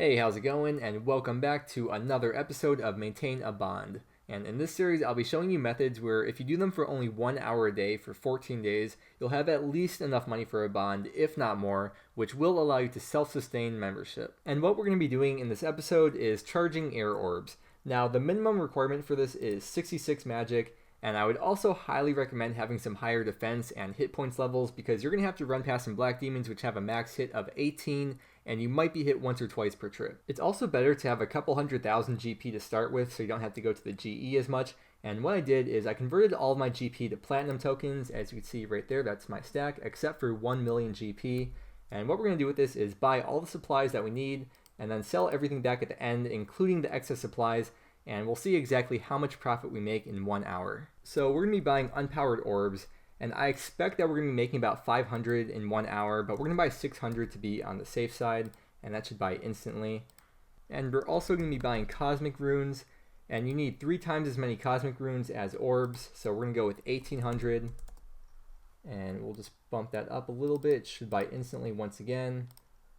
Hey, how's it going? And welcome back to another episode of Maintain a Bond. And in this series, I'll be showing you methods where if you do them for only 1 hour a day for 14 days, you'll have at least enough money for a bond, if not more, which will allow you to self-sustain membership. And what we're going to be doing in this episode is charging air orbs. Now, the minimum requirement for this is 66 magic, and I would also highly recommend having some higher defense and hit points levels because you're going to have to run past some black demons which have a max hit of 18, and you might be hit once or twice per trip. It's also better to have a couple 100,000 GP to start with so you don't have to go to the GE as much. And what I did is I converted all of my GP to platinum tokens. As you can see right there, that's my stack, except for 1 million GP. And what we're going to do with this is buy all the supplies that we need and then sell everything back at the end, including the excess supplies, and we'll see exactly how much profit we make in 1 hour. So we're going to be buying unpowered orbs, and I expect that we're going to be making about 500 in 1 hour, but we're going to buy 600 to be on the safe side, and that should buy instantly. And we're also going to be buying cosmic runes, and you need 3 times as many cosmic runes as orbs, so we're going to go with 1800, and we'll just bump that up a little bit. It should buy instantly once again,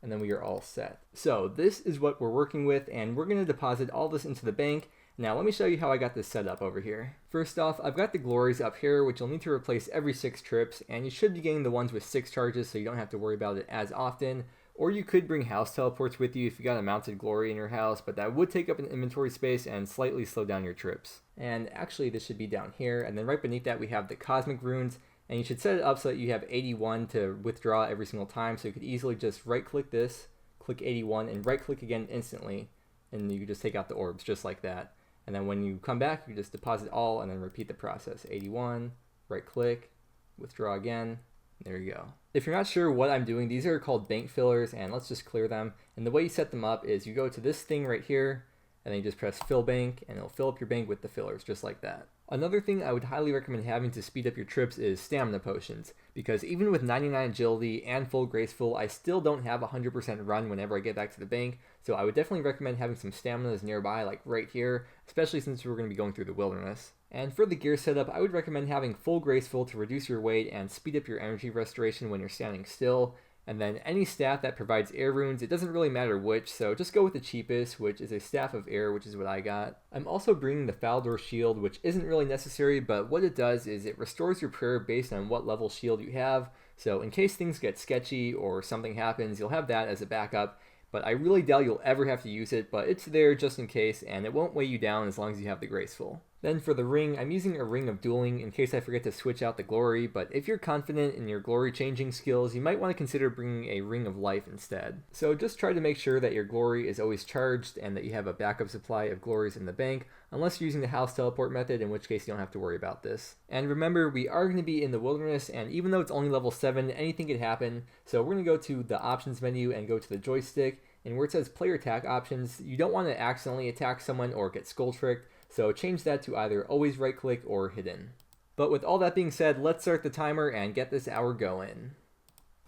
and then we are all set. So this is what we're working with, and we're going to deposit all this into the bank. Now let me show you how I got this set up over here. First off, I've got the glories up here, which you'll need to replace every 6 trips, and you should be getting the ones with 6 charges so you don't have to worry about it as often. Or you could bring house teleports with you if you got a mounted glory in your house, but that would take up an inventory space and slightly slow down your trips. And actually this should be down here, and then right beneath that we have the cosmic runes, and you should set it up so that you have 81 to withdraw every single time, so you could easily just right click this, click 81, and right click again instantly, and you can just take out the orbs just like that. And then when you come back, you just deposit all and then repeat the process. 81, right click, withdraw again, there you go. If you're not sure what I'm doing, these are called bank fillers, and let's just clear them. And the way you set them up is you go to this thing right here, and then you just press fill bank, and it'll fill up your bank with the fillers, just like that. Another thing I would highly recommend having to speed up your trips is stamina potions, because even with 99 agility and full graceful, I still don't have 100% run whenever I get back to the bank, so I would definitely recommend having some staminas nearby, like right here, especially since we're going to be going through the wilderness. And for the gear setup, I would recommend having full graceful to reduce your weight and speed up your energy restoration when you're standing still. And then any staff that provides air runes, it doesn't really matter which, so just go with the cheapest, which is a staff of air, which is what I got. I'm also bringing the Faldor shield, which isn't really necessary, but what it does is it restores your prayer based on what level shield you have. So in case things get sketchy or something happens, you'll have that as a backup. But I really doubt you'll ever have to use it, but it's there just in case, and it won't weigh you down as long as you have the graceful. Then for the ring, I'm using a ring of dueling in case I forget to switch out the glory, but if you're confident in your glory changing skills, you might want to consider bringing a ring of life instead. So just try to make sure that your glory is always charged and that you have a backup supply of glories in the bank, unless you're using the house teleport method, in which case you don't have to worry about this. And remember, we are going to be in the wilderness, and even though it's only level 7, anything could happen, so we're going to go to the options menu and go to the joystick, and where it says player attack options, you don't want to accidentally attack someone or get skull tricked, so change that to either always right click or hidden. But with all that being said, let's start the timer and get this hour going.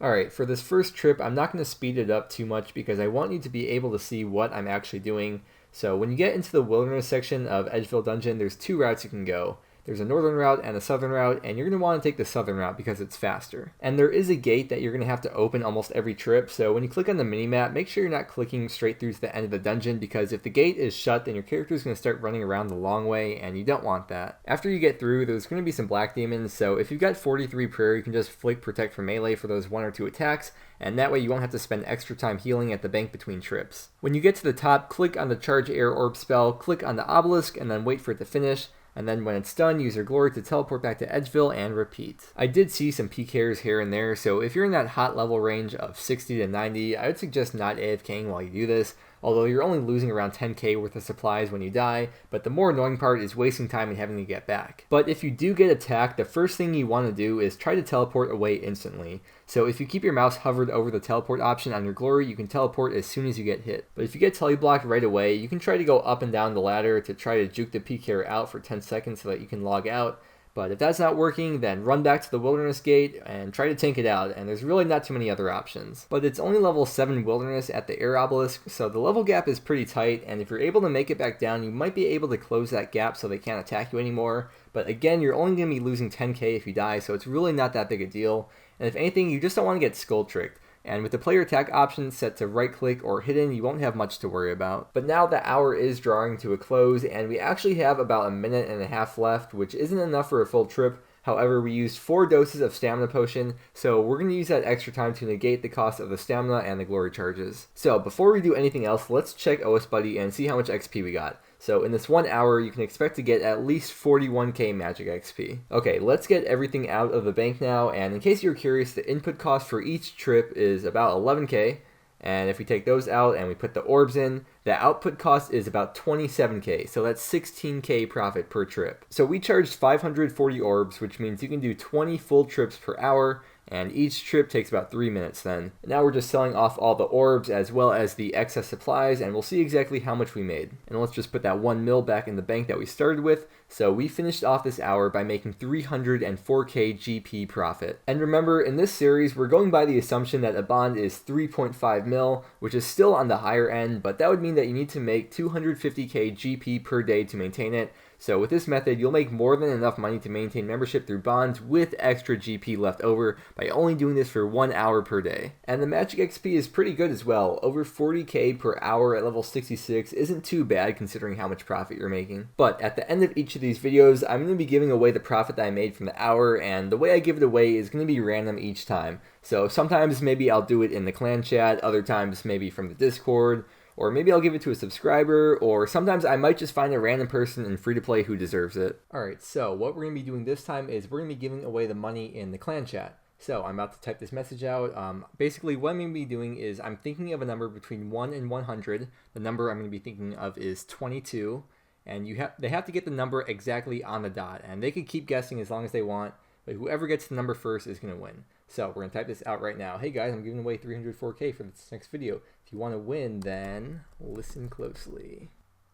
Alright, for this first trip, I'm not going to speed it up too much because I want you to be able to see what I'm actually doing. So when you get into the wilderness section of Edgeville Dungeon, there's 2 routes you can go. There's a northern route and a southern route, and you're going to want to take the southern route because it's faster. And there is a gate that you're going to have to open almost every trip, so when you click on the minimap, make sure you're not clicking straight through to the end of the dungeon, because if the gate is shut, then your character is going to start running around the long way, and you don't want that. After you get through, there's going to be some black demons, so if you've got 43 prayer, you can just flick protect from melee for those 1 or 2 attacks, and that way you won't have to spend extra time healing at the bank between trips. When you get to the top, click on the charge air orb spell, click on the obelisk, and then wait for it to finish. And then when it's done, use your glory to teleport back to Edgeville and repeat. I did see some PKers here and there, so if you're in that hot level range of 60 to 90, I would suggest not AFKing while you do this, although you're only losing around 10k worth of supplies when you die, but the more annoying part is wasting time and having to get back. But if you do get attacked, the first thing you want to do is try to teleport away instantly. So if you keep your mouse hovered over the teleport option on your glory, you can teleport as soon as you get hit. But if you get teleblocked right away, you can try to go up and down the ladder to try to juke the PKer out for 10 seconds so that you can log out. But if that's not working, then run back to the wilderness gate and try to tank it out, and there's really not too many other options. But it's only level 7 wilderness at the air obelisk, so the level gap is pretty tight, and if you're able to make it back down, you might be able to close that gap so they can't attack you anymore. But again, you're only going to be losing 10k if you die, so it's really not that big a deal. And if anything, you just don't want to get skull tricked. And with the player attack option set to right click or hidden, you won't have much to worry about. But now the hour is drawing to a close, and we actually have about a minute and a half left, which isn't enough for a full trip. However, we used 4 doses of stamina potion, so we're going to use that extra time to negate the cost of the stamina and the glory charges. So before we do anything else, let's check OS Buddy and see how much XP we got. So in this 1 hour, you can expect to get at least 41k magic XP. Okay, let's get everything out of the bank now, and in case you're curious, the input cost for each trip is about 11k. And if we take those out and we put the orbs in, the output cost is about 27k, so that's 16k profit per trip. So we charged 540 orbs, which means you can do 20 full trips per hour, and each trip takes about 3 minutes then. Now we're just selling off all the orbs as well as the excess supplies, and we'll see exactly how much we made. And let's just put that 1 mil back in the bank that we started with. So we finished off this hour by making 304k GP profit. And remember, in this series, we're going by the assumption that a bond is 3.5 mil, which is still on the higher end, but that would mean that you need to make 250k GP per day to maintain it. So with this method, you'll make more than enough money to maintain membership through bonds with extra GP left over by only doing this for 1 hour per day. And the magic XP is pretty good as well. Over 40k per hour at level 66 isn't too bad considering how much profit you're making. But at the end of each of these videos, I'm going to be giving away the profit that I made from the hour, and the way I give it away is going to be random each time. So sometimes maybe I'll do it in the clan chat, other times maybe from the Discord, or maybe I'll give it to a subscriber, or sometimes I might just find a random person in free-to-play who deserves it. Alright, so what we're going to be doing this time is we're going to be giving away the money in the clan chat. So I'm about to type this message out. Basically, what I'm going to be doing is I'm thinking of a number between 1 and 100. The number I'm going to be thinking of is 22. And they have to get the number exactly on the dot. And they can keep guessing as long as they want, but whoever gets the number first is going to win. So we're going to type this out right now. Hey guys, I'm giving away 304k for this next video. If you want to win, then listen closely.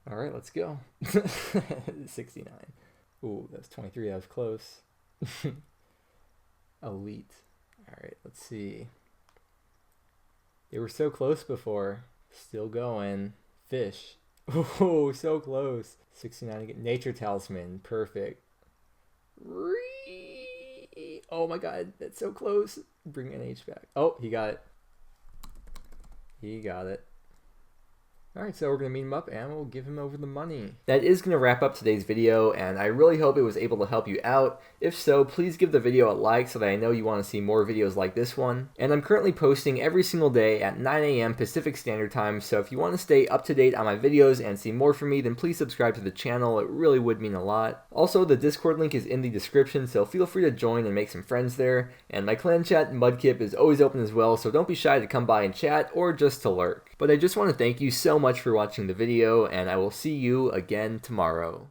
All right, let's go. 69. Ooh, that's 23. That was close. Elite. All right, let's see. They were so close before. Still going. Fish. Oh, so close. 69 again. Nature Talisman. Perfect. Oh my god, that's so close. Bring NH back. Oh, he got it. He got it. Alright, so we're going to meet him up and we'll give him over the money. That is going to wrap up today's video, and I really hope it was able to help you out. If so, please give the video a like so that I know you want to see more videos like this one. And I'm currently posting every single day at 9 a.m. Pacific Standard Time, so if you want to stay up to date on my videos and see more from me, then please subscribe to the channel. It really would mean a lot. Also, the Discord link is in the description, so feel free to join and make some friends there. And my clan chat, Mudkip, is always open as well, so don't be shy to come by and chat or just to lurk. But I just want to thank you so much for watching the video, and I will see you again tomorrow.